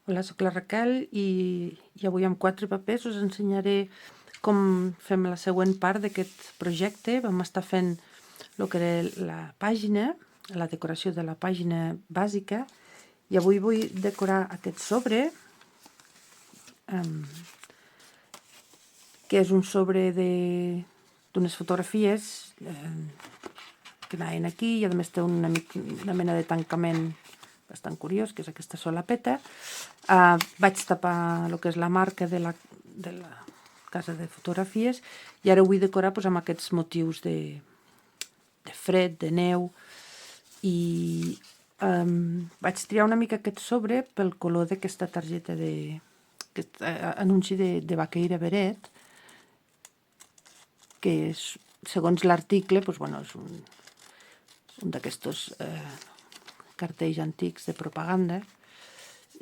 Hola, soc la Raquel i avui amb 4 papers us ensenyaré com fem la següent part d'aquest projecte. Vam estar fent el que era la pàgina, la decoració de la pàgina bàsica, i avui vull decorar aquest sobre, que és un sobre d'unes fotografies que anaven aquí, i a més té una mena de tancament bastant curiós, que és aquesta solapeta. Vaig tapar el que és la marca de la casa de fotografies, i ara vull decorar amb aquests motius de fred, de neu, i vaig triar una mica aquest sobre pel color d'aquesta targeta aquest anunci de Vaqueira Beret, que és, segons l'article, és un d'aquestos cartells antics de propaganda,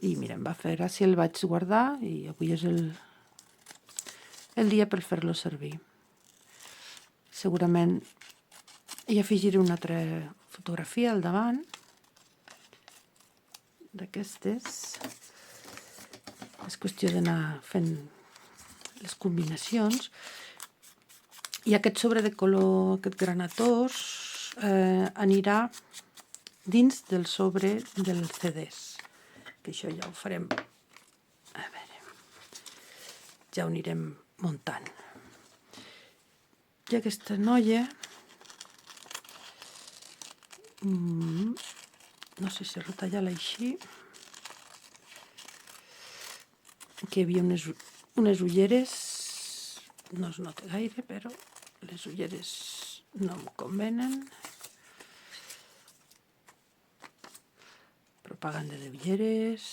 i mira, em va fer gràcia, el vaig guardar i avui és el dia per fer-lo servir. Segurament hi afegiré una altra fotografia al davant d'aquestes. És qüestió d'anar fent les combinacions. I aquest sobre de color, aquest granatós, anirà dins del sobre dels CDs, que això ja ho farem, a veure, ja ho anirem muntant. I aquesta noia, no sé si retallar-la així, que hi havia unes ulleres, no es nota gaire, però les ulleres no em convenen. Propaganda de ulleres.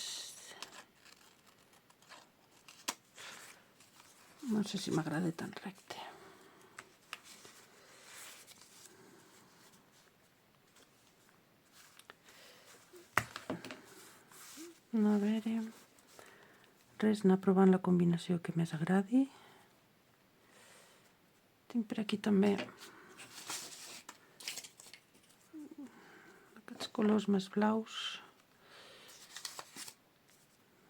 No sé si m'agrada tan recte. A veure, res, anar provant la combinació que més agradi. Tinc per aquí també aquests colors més blaus.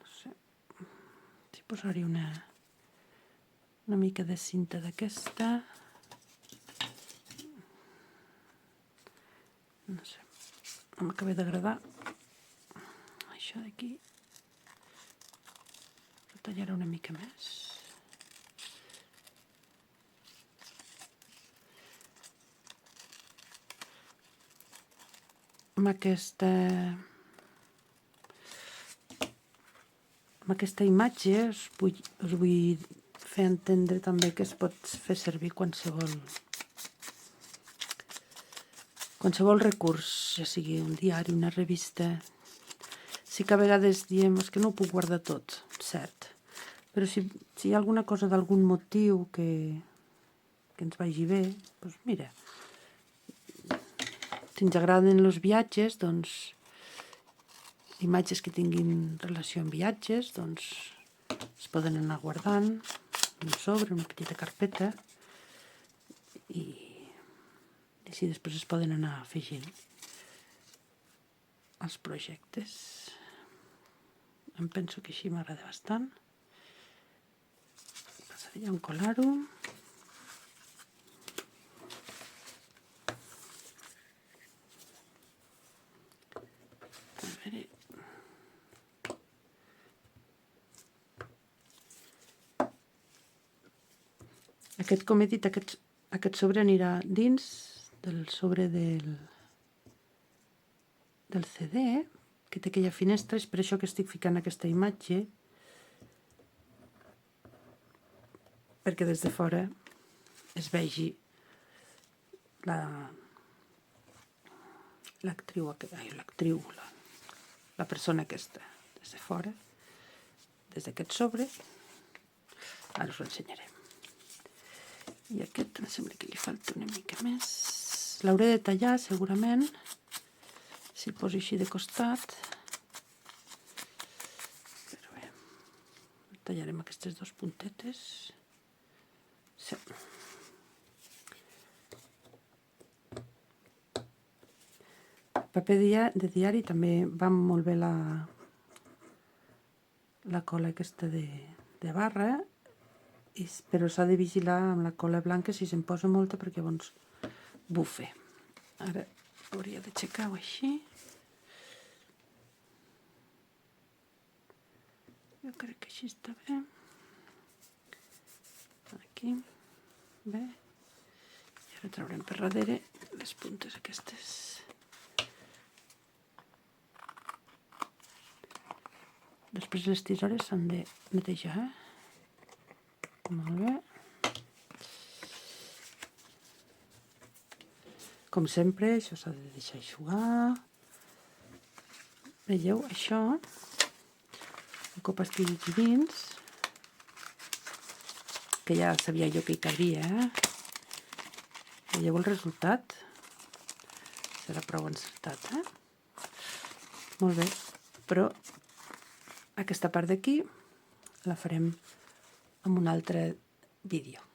No sé si posar-hi una mica de cinta d'aquesta. No sé, no m'acaba d'agradar això d'aquí. Retallaré una mica més. Amb aquesta imatge us vull fer entendre també que es pot fer servir qualsevol recurs, ja sigui un diari, una revista. Sí que a vegades diem que no ho puc guardar tot, cert, però si hi ha alguna cosa d'algun motiu que ens vagi bé, doncs mira, si ens agraden els viatges, doncs imatges que tinguin relació amb viatges, doncs es poden anar guardant en un sobre, una petita carpeta, i així després es poden anar afegint als projectes. Em penso que així m'agrada bastant. Passaria a encolar-ho. A veure. Com he dit, aquest sobre anirà dins del sobre del CD, que té aquella finestra. És per això que estic ficant aquesta imatge, perquè des de fora es vegi la persona aquesta, des de fora, des d'aquest sobre. Ara us ho ensenyaré. I aquest em sembla que li falta una mica més. L'hauré de tallar segurament, si el poso així de costat. Però bé, tallarem aquestes 2 puntetes. Sí. El paper de diari també va molt bé la cola aquesta de barra, però s'ha de vigilar amb la cola blanca si se'n posa molta perquè llavors bufe. Ara hauria d'aixecar-ho així. Jo crec que així està bé. Aquí. Bé. I ara traurem per darrere les puntes aquestes. Després les tisores s'han de netejar. Molt bé. Com sempre, això s'ha de deixar eixugar. Veieu, això, un cop estigui aquí dins, que ja sabia jo que hi cabia, veieu el resultat? Serà prou encertat, Molt bé, però aquesta part d'aquí la farem en un altre vídeo.